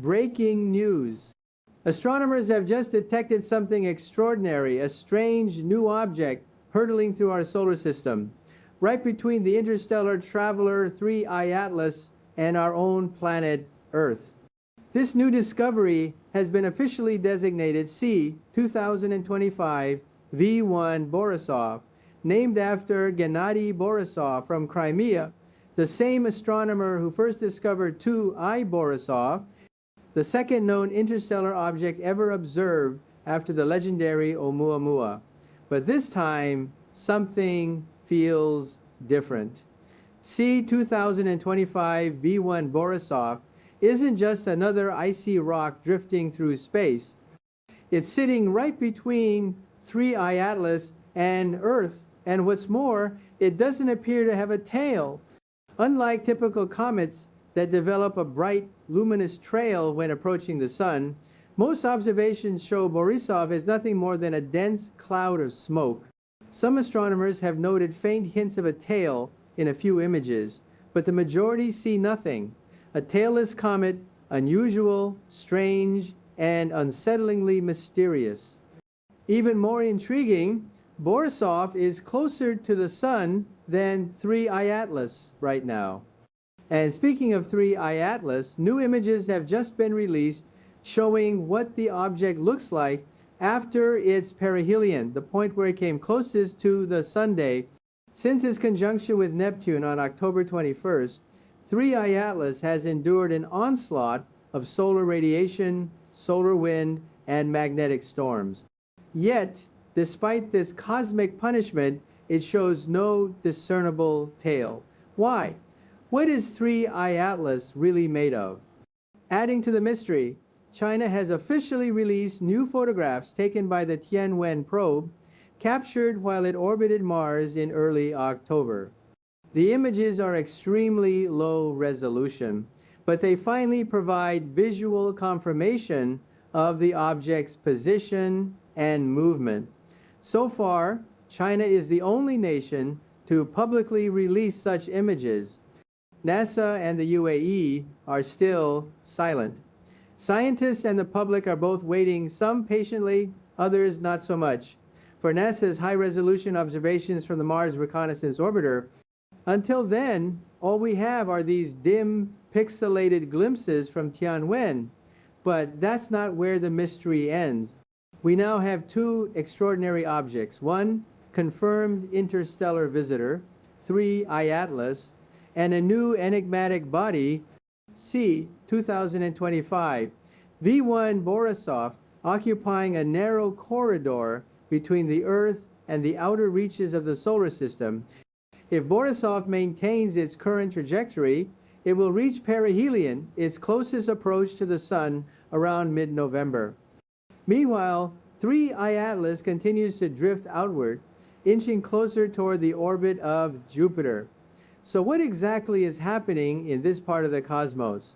Breaking news. Astronomers have just detected something extraordinary, a strange new object hurtling through our solar system, right between the interstellar traveler 3I Atlas and our own planet Earth. This new discovery has been officially designated C 2025 V1 Borisov, named after Gennady Borisov from Crimea, the same astronomer who first discovered 2I Borisov, the second known interstellar object ever observed after the legendary Oumuamua. But this time, something feels different. C 2025 V1 Borisov isn't just another icy rock drifting through space. It's sitting right between 3I Atlas and Earth, and what's more, it doesn't appear to have a tail. Unlike typical comets that develop a bright, luminous trail when approaching the sun, most observations show Borisov as nothing more than a dense cloud of smoke. Some astronomers have noted faint hints of a tail in a few images, but the majority see nothing. A tailless comet, unusual, strange, and unsettlingly mysterious. Even more intriguing, Borisov is closer to the sun than 3I Atlas right now. And speaking of 3I Atlas, new images have just been released showing what the object looks like after its perihelion, the point where it came closest to the Sunday. Since its conjunction with Neptune on October 21st, 3I Atlas has endured an onslaught of solar radiation, solar wind, and magnetic storms. Yet, despite this cosmic punishment, it shows no discernible tail. Why? What is 3I Atlas really made of? Adding to the mystery, China has officially released new photographs taken by the Tianwen probe, captured while it orbited Mars in early October. The images are extremely low resolution, but they finally provide visual confirmation of the object's position and movement. So far, China is the only nation to publicly release such images. NASA and the UAE are still silent. Scientists and the public are both waiting, some patiently, others not so much, for NASA's high-resolution observations from the Mars Reconnaissance Orbiter. Until then, all we have are these dim, pixelated glimpses from Tianwen. But that's not where the mystery ends. We now have two extraordinary objects. One, confirmed interstellar visitor, 3I Atlas, and a new enigmatic body, C 2025, V1 Borisov, occupying a narrow corridor between the Earth and the outer reaches of the solar system. If Borisov maintains its current trajectory, it will reach perihelion, its closest approach to the Sun, around mid-November. Meanwhile, 3I Atlas continues to drift outward, inching closer toward the orbit of Jupiter. So what exactly is happening in this part of the cosmos?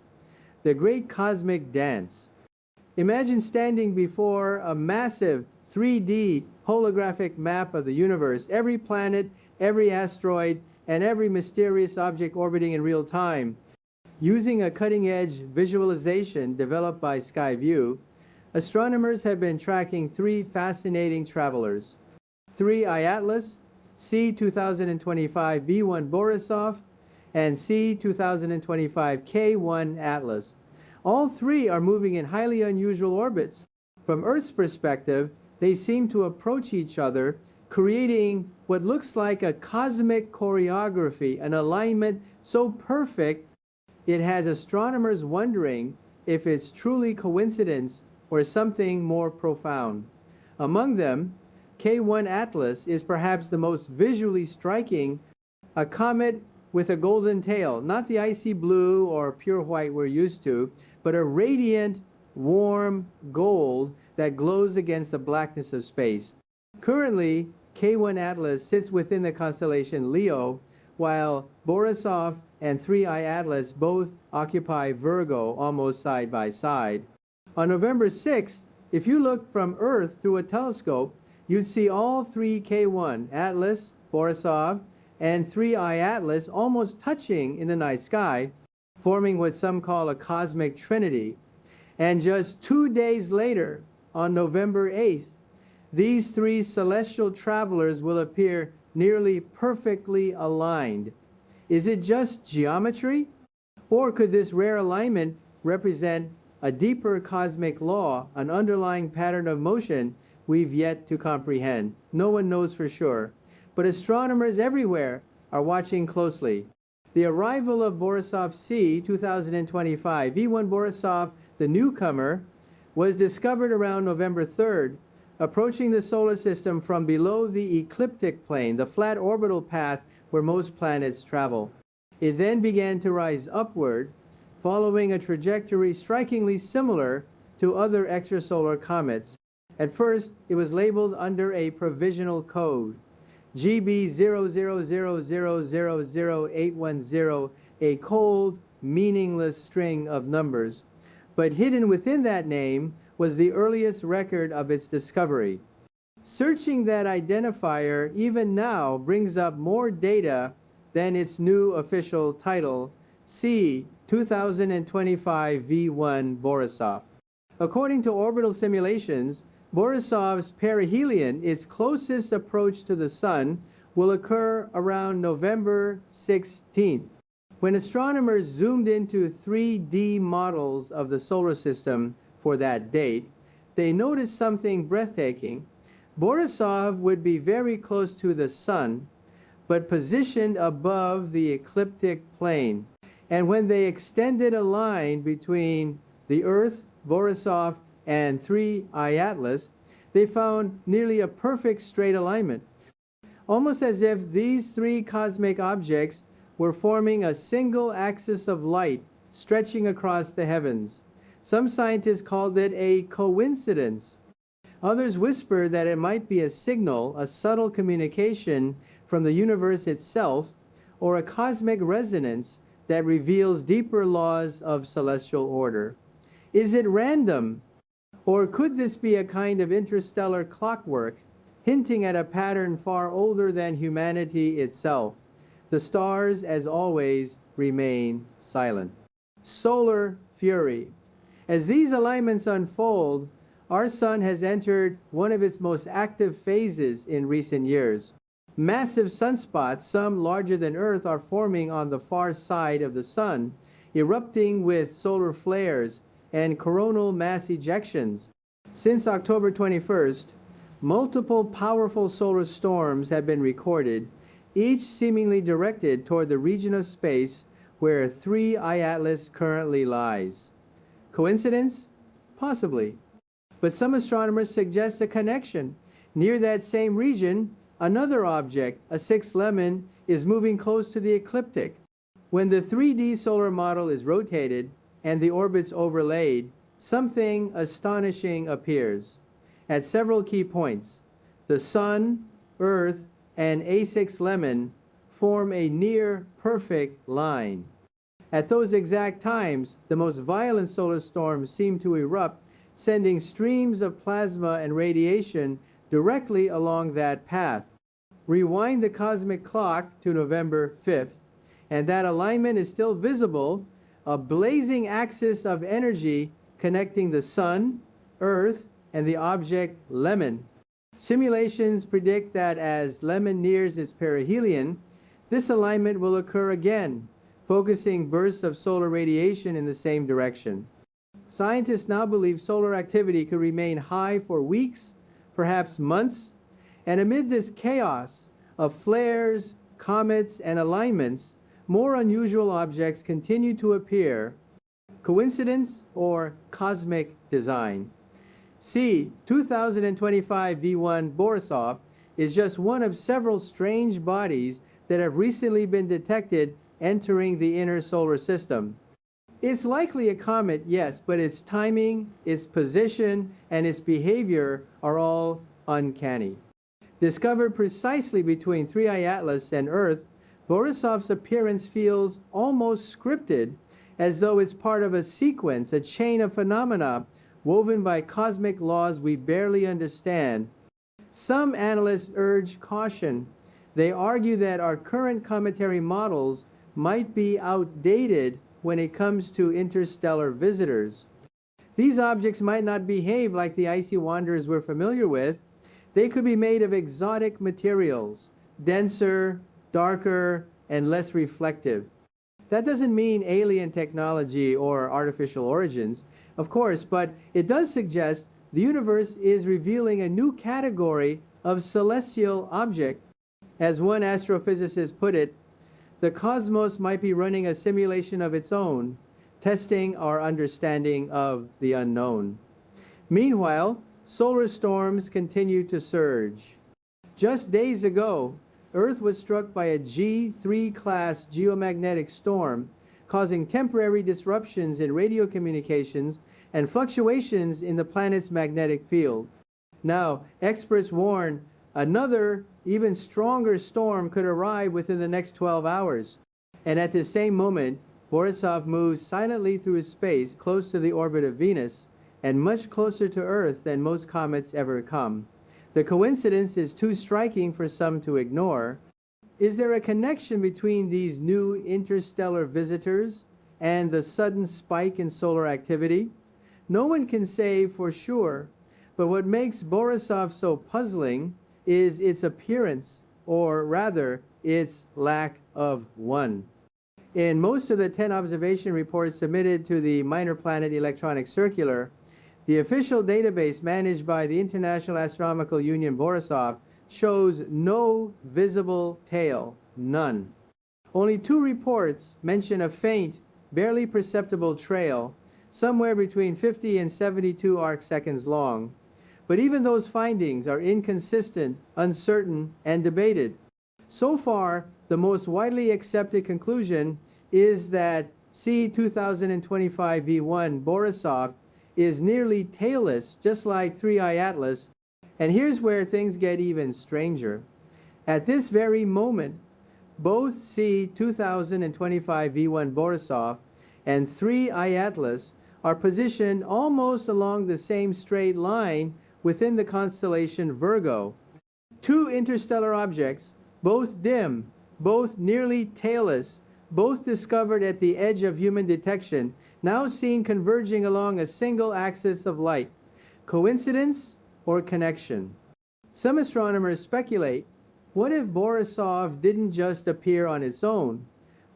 The great cosmic dance. Imagine standing before a massive 3D holographic map of the universe, every planet, every asteroid, and every mysterious object orbiting in real time. Using a cutting-edge visualization developed by Skyview, astronomers have been tracking three fascinating travelers: 3I Atlas, C 2025 V1 Borisov, and C 2025 K1 Atlas. All three are moving in highly unusual orbits. From Earth's perspective, they seem to approach each other, creating what looks like a cosmic choreography, an alignment so perfect it has astronomers wondering if it's truly coincidence or something more profound. Among them, K1 Atlas is perhaps the most visually striking, a comet with a golden tail, not the icy blue or pure white we're used to, but a radiant, warm gold that glows against the blackness of space. Currently, K1 Atlas sits within the constellation Leo, while Borisov and 3I Atlas both occupy Virgo almost side by side. On November 6th, if you look from Earth through a telescope, you'd see all three K1, Atlas, Borisov, and 3I Atlas almost touching in the night sky, forming what some call a cosmic trinity. And just 2 days later, on November 8th, these three celestial travelers will appear nearly perfectly aligned. Is it just geometry? Or could this rare alignment represent a deeper cosmic law, an underlying pattern of motion we've yet to comprehend? No one knows for sure, but astronomers everywhere are watching closely. The arrival of Borisov C 2025, V1 Borisov, the newcomer, was discovered around November 3rd, approaching the solar system from below the ecliptic plane, the flat orbital path where most planets travel. It then began to rise upward, following a trajectory strikingly similar to other extrasolar comets. At first, it was labeled under a provisional code, GB000000810, a cold, meaningless string of numbers. But hidden within that name was the earliest record of its discovery. Searching that identifier even now brings up more data than its new official title, C 2025 V1 Borisov. According to orbital simulations, Borisov's perihelion, its closest approach to the Sun, will occur around November 16th. When astronomers zoomed into 3D models of the solar system for that date, they noticed something breathtaking. Borisov would be very close to the Sun, but positioned above the ecliptic plane. And when they extended a line between the Earth, Borisov, and 3I Atlas, they found nearly a perfect straight alignment. Almost as if these three cosmic objects were forming a single axis of light stretching across the heavens. Some scientists called it a coincidence. Others whispered that it might be a signal, a subtle communication from the universe itself, or a cosmic resonance that reveals deeper laws of celestial order. Is it random? Or could this be a kind of interstellar clockwork, hinting at a pattern far older than humanity itself? The stars, as always, remain silent. Solar fury. As these alignments unfold, our sun has entered one of its most active phases in recent years. Massive sunspots, some larger than Earth, are forming on the far side of the sun, erupting with solar flares and coronal mass ejections. Since October 21st, multiple powerful solar storms have been recorded, each seemingly directed toward the region of space where 3I Atlas currently lies. Coincidence? Possibly. But some astronomers suggest a connection. Near that same region, another object, a 6 Lemon, is moving close to the ecliptic. When the 3D solar model is rotated and the orbits overlaid, something astonishing appears. At several key points, the Sun, Earth, and A6 Lemon form a near-perfect line. At those exact times, the most violent solar storms seem to erupt, sending streams of plasma and radiation directly along that path. Rewind the cosmic clock to November 5th, and that alignment is still visible, a blazing axis of energy connecting the Sun, Earth, and the object Lemon. Simulations predict that as Lemon nears its perihelion, this alignment will occur again, focusing bursts of solar radiation in the same direction. Scientists now believe solar activity could remain high for weeks, perhaps months, and amid this chaos of flares, comets, and alignments, more unusual objects continue to appear. Coincidence or cosmic design? C 2025 V1 Borisov is just one of several strange bodies that have recently been detected entering the inner solar system. It's likely a comet, yes, but its timing, its position, and its behavior are all uncanny. Discovered precisely between 3I Atlas and Earth, Borisov's appearance feels almost scripted, as though it's part of a sequence, a chain of phenomena woven by cosmic laws we barely understand. Some analysts urge caution. They argue that our current cometary models might be outdated when it comes to interstellar visitors. These objects might not behave like the icy wanderers we're familiar with. They could be made of exotic materials, denser, darker, and less reflective. That doesn't mean alien technology or artificial origins, of course, but it does suggest the universe is revealing a new category of celestial object. As one astrophysicist put it, the cosmos might be running a simulation of its own, testing our understanding of the unknown. Meanwhile, solar storms continue to surge. Just days ago, Earth was struck by a G3 class geomagnetic storm, causing temporary disruptions in radio communications and fluctuations in the planet's magnetic field. Now, experts warn another, even stronger storm could arrive within the next 12 hours. And at the same moment, Borisov moves silently through space close to the orbit of Venus and much closer to Earth than most comets ever come. The coincidence is too striking for some to ignore. Is there a connection between these new interstellar visitors and the sudden spike in solar activity? No one can say for sure, but what makes Borisov so puzzling is its appearance, or rather, its lack of one. In most of the 10 observation reports submitted to the Minor Planet Electronic Circular, the official database managed by the International Astronomical Union Borisov shows no visible tail, none. Only 2 reports mention a faint, barely perceptible trail, somewhere between 50 and 72 arc seconds long. But even those findings are inconsistent, uncertain, and debated. So far, the most widely accepted conclusion is that C2025 V1 Borisov is nearly tailless, just like 3I Atlas. And here's where things get even stranger. At this very moment, both C2025 V1 Borisov and 3I Atlas are positioned almost along the same straight line within the constellation Virgo. 2 interstellar objects, both dim, both nearly tailless, both discovered at the edge of human detection, now seen converging along a single axis of light. Coincidence or connection? Some astronomers speculate, what if Borisov didn't just appear on its own?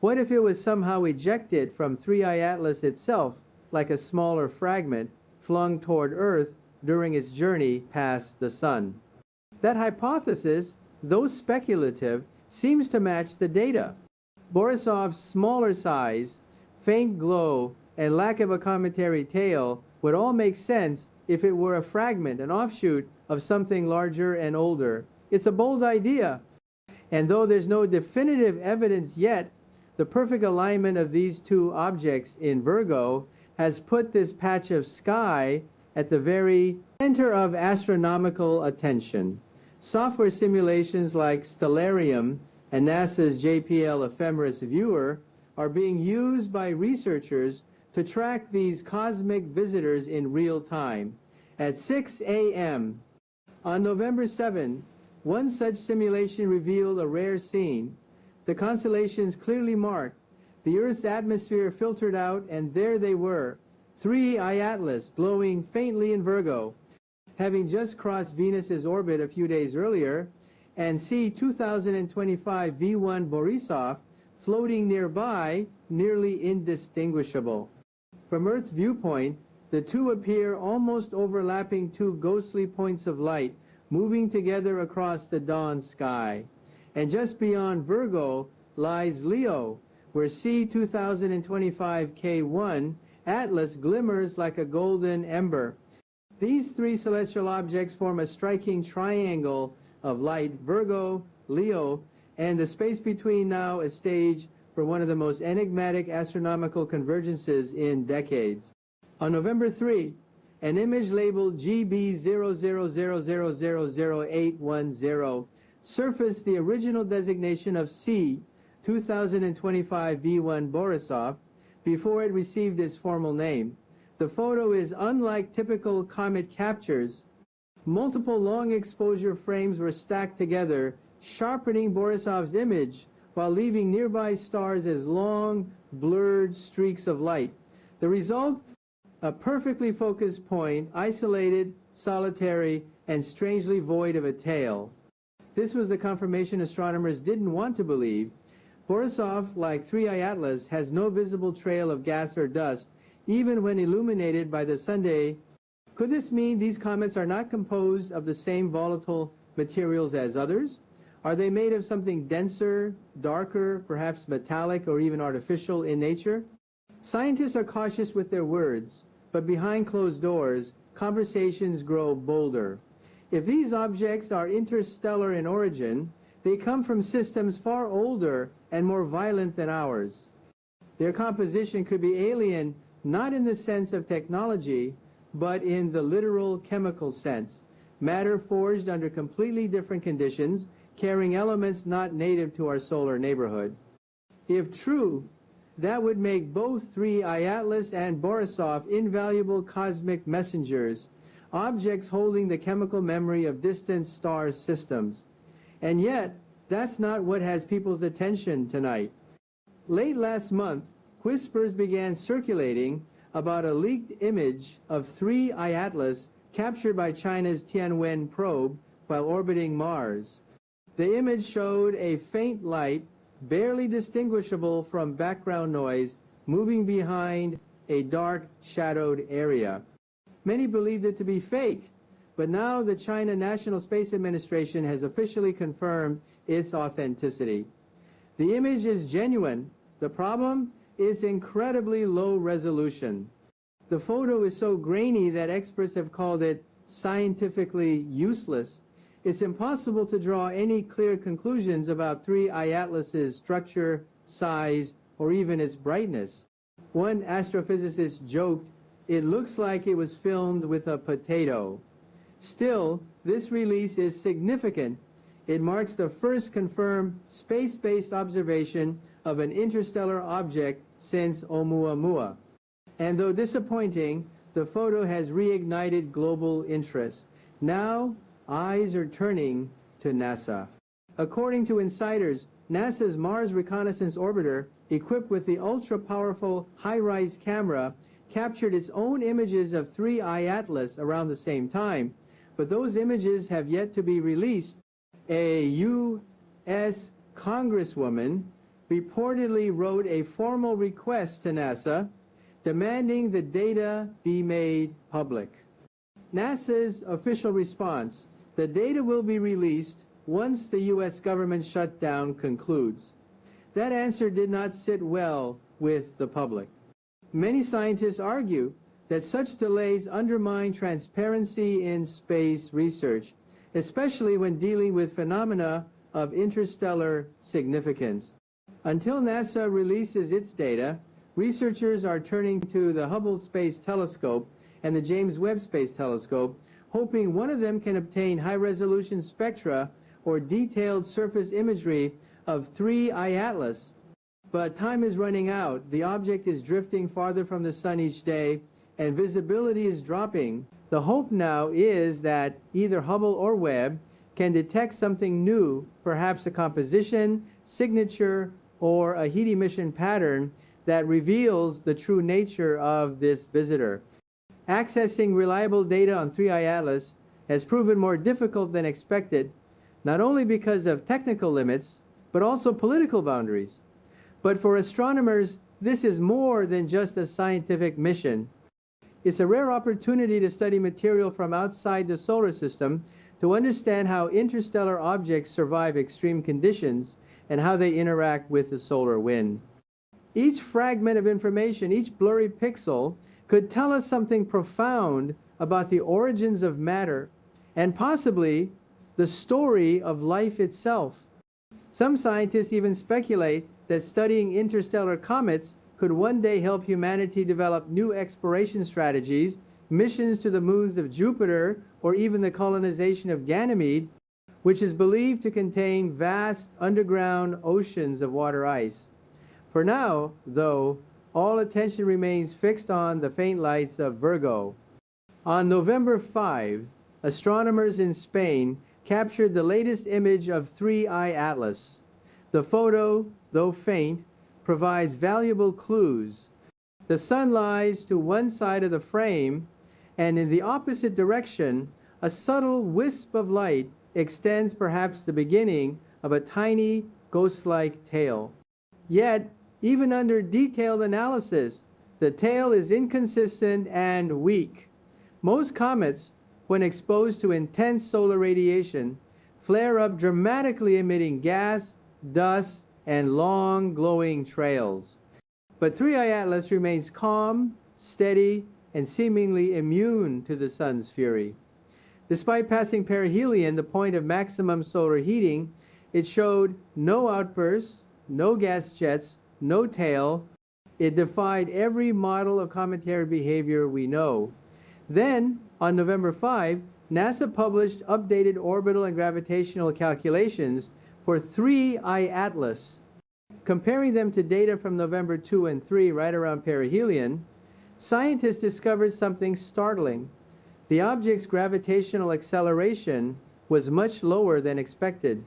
What if it was somehow ejected from 3I Atlas itself, like a smaller fragment flung toward Earth during its journey past the Sun? That hypothesis, though speculative, seems to match the data. Borisov's smaller size, faint glow, and lack of a cometary tail would all make sense if it were a fragment, an offshoot of something larger and older. It's a bold idea. And though there's no definitive evidence yet, the perfect alignment of these 2 objects in Virgo has put this patch of sky at the very center of astronomical attention. Software simulations like Stellarium and NASA's JPL Ephemeris Viewer are being used by researchers to track these cosmic visitors in real time. At 6 a.m. on November 7, one such simulation revealed a rare scene. The constellations clearly marked, the Earth's atmosphere filtered out, and there they were, 3I Atlas glowing faintly in Virgo, having just crossed Venus's orbit a few days earlier, and C2025 V1 Borisov floating nearby, nearly indistinguishable. From Earth's viewpoint, the 2 appear almost overlapping 2 ghostly points of light moving together across the dawn sky. And just beyond Virgo lies Leo, where C2025 K1 Atlas glimmers like a golden ember. These 3 celestial objects form a striking triangle of light: Virgo, Leo, and the space between now a stage for one of the most enigmatic astronomical convergences in decades. On November 3, an image labeled GB00000810 surfaced the original designation of C2025 V1 Borisov before it received its formal name. The photo is unlike typical comet captures. Multiple long exposure frames were stacked together, sharpening Borisov's image while leaving nearby stars as long, blurred streaks of light. The result? A perfectly focused point, isolated, solitary, and strangely void of a tail. This was the confirmation astronomers didn't want to believe. Borisov, like 3I Atlas, has no visible trail of gas or dust, even when illuminated by the Sunday. Could this mean these comets are not composed of the same volatile materials as others? Are they made of something denser, darker, perhaps metallic or even artificial in nature? Scientists are cautious with their words, but behind closed doors, conversations grow bolder. If these objects are interstellar in origin, they come from systems far older and more violent than ours. Their composition could be alien not in the sense of technology, but in the literal chemical sense. Matter forged under completely different conditions, carrying elements not native to our solar neighborhood. If true, that would make both 3I Atlas and Borisov invaluable cosmic messengers, objects holding the chemical memory of distant star systems. And yet, that's not what has people's attention tonight. Late last month, whispers began circulating about a leaked image of 3I Atlas captured by China's Tianwen probe while orbiting Mars. The image showed a faint light, barely distinguishable from background noise, moving behind a dark, shadowed area. Many believed it to be fake, but now the China National Space Administration has officially confirmed its authenticity. The image is genuine. The problem is incredibly low resolution. The photo is so grainy that experts have called it scientifically useless. It's impossible to draw any clear conclusions about 3I Atlas's structure, size, or even its brightness. One astrophysicist joked, "It looks like it was filmed with a potato." Still, this release is significant. It marks the first confirmed space-based observation of an interstellar object since Oumuamua. And though disappointing, the photo has reignited global interest. Now, eyes are turning to NASA. According to insiders, NASA's Mars Reconnaissance Orbiter, equipped with the ultra-powerful high-rise camera, captured its own images of 3I Atlas around the same time, but those images have yet to be released. A U.S. Congresswoman reportedly wrote a formal request to NASA demanding the data be made public. NASA's official response: the data will be released once the U.S. government shutdown concludes. That answer did not sit well with the public. Many scientists argue that such delays undermine transparency in space research, especially when dealing with phenomena of interstellar significance. Until NASA releases its data, researchers are turning to the Hubble Space Telescope and the James Webb Space Telescope, hoping one of them can obtain high-resolution spectra or detailed surface imagery of 3I Atlas. But time is running out. The object is drifting farther from the sun each day, and visibility is dropping. The hope now is that either Hubble or Webb can detect something new, perhaps a composition, signature, or a heat emission pattern that reveals the true nature of this visitor. Accessing reliable data on 3I Atlas has proven more difficult than expected, not only because of technical limits, but also political boundaries. But for astronomers, this is more than just a scientific mission. It's a rare opportunity to study material from outside the solar system, to understand how interstellar objects survive extreme conditions and how they interact with the solar wind. Each fragment of information, each blurry pixel, could tell us something profound about the origins of matter and possibly the story of life itself. Some scientists even speculate that studying interstellar comets could one day help humanity develop new exploration strategies, missions to the moons of Jupiter, or even the colonization of Ganymede, which is believed to contain vast underground oceans of water ice. For now, though, all attention remains fixed on the faint lights of Virgo. On November 5, astronomers in Spain captured the latest image of 3I Atlas. The photo, though faint, provides valuable clues. The sun lies to one side of the frame, and in the opposite direction, a subtle wisp of light extends perhaps the beginning of a tiny ghost-like tail. Yet, even under detailed analysis, the tail is inconsistent and weak. Most comets, when exposed to intense solar radiation, flare up dramatically, emitting gas, dust, and long glowing trails. But 3I Atlas remains calm, steady, and seemingly immune to the sun's fury. Despite passing perihelion, the point of maximum solar heating, it showed no outbursts, no gas jets, no tail. It defied every model of cometary behavior we know. Then, on November 5, NASA published updated orbital and gravitational calculations for 3I Atlas. Comparing them to data from November 2 and 3, right around perihelion, scientists discovered something startling. The object's gravitational acceleration was much lower than expected.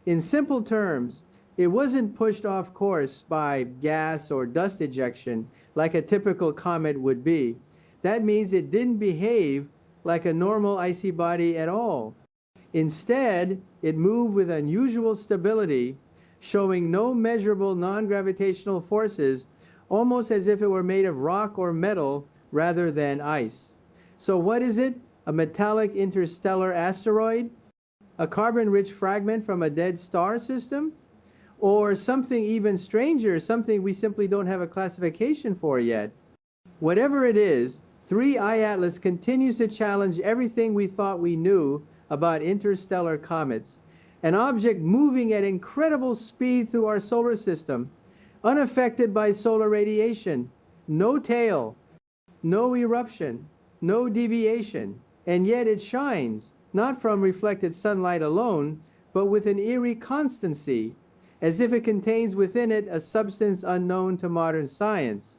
In simple terms, it wasn't pushed off course by gas or dust ejection like a typical comet would be. That means it didn't behave like a normal icy body at all. Instead, it moved with unusual stability, showing no measurable non-gravitational forces, almost as if it were made of rock or metal rather than ice. So what is it? A metallic interstellar asteroid? A carbon-rich fragment from a dead star system? Or something even stranger, something we simply don't have a classification for yet? Whatever it is, 3I Atlas continues to challenge everything we thought we knew about interstellar comets. An object moving at incredible speed through our solar system, unaffected by solar radiation, no tail, no eruption, no deviation, and yet it shines, not from reflected sunlight alone, but with an eerie constancy, as if it contains within it a substance unknown to modern science.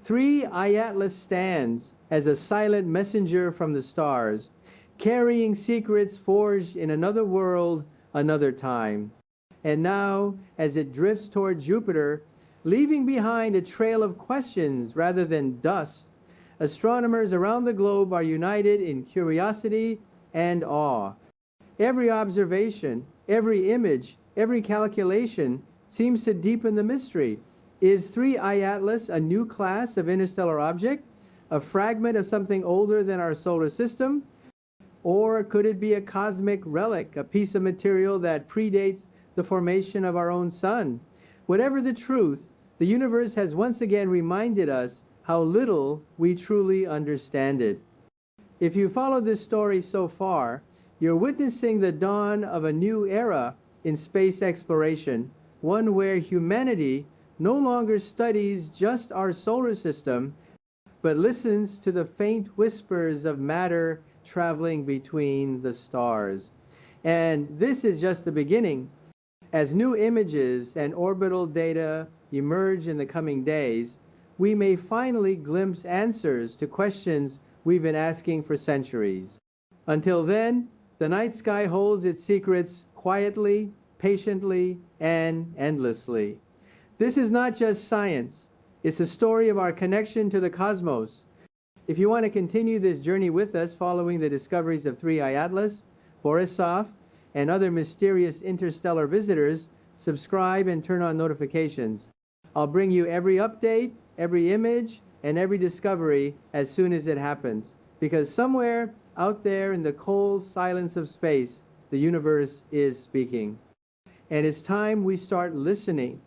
3I Atlas stands as a silent messenger from the stars, carrying secrets forged in another world, another time. And now, as it drifts toward Jupiter, leaving behind a trail of questions rather than dust, astronomers around the globe are united in curiosity and awe. Every observation, every image, every calculation seems to deepen the mystery. Is 3I Atlas a new class of interstellar object, a fragment of something older than our solar system? Or could it be a cosmic relic, a piece of material that predates the formation of our own sun? Whatever the truth, the universe has once again reminded us how little we truly understand it. If you follow this story so far, you're witnessing the dawn of a new era in space exploration, one where humanity no longer studies just our solar system, but listens to the faint whispers of matter traveling between the stars. And this is just the beginning. As new images and orbital data emerge in the coming days, we may finally glimpse answers to questions we've been asking for centuries. Until then, the night sky holds its secrets quietly, patiently, and endlessly. This is not just science. It's a story of our connection to the cosmos. If you want to continue this journey with us following the discoveries of 3I Atlas, Borisov, and other mysterious interstellar visitors, subscribe and turn on notifications. I'll bring you every update, every image, and every discovery as soon as it happens. Because somewhere out there in the cold silence of space, the universe is speaking. And it's time we start listening.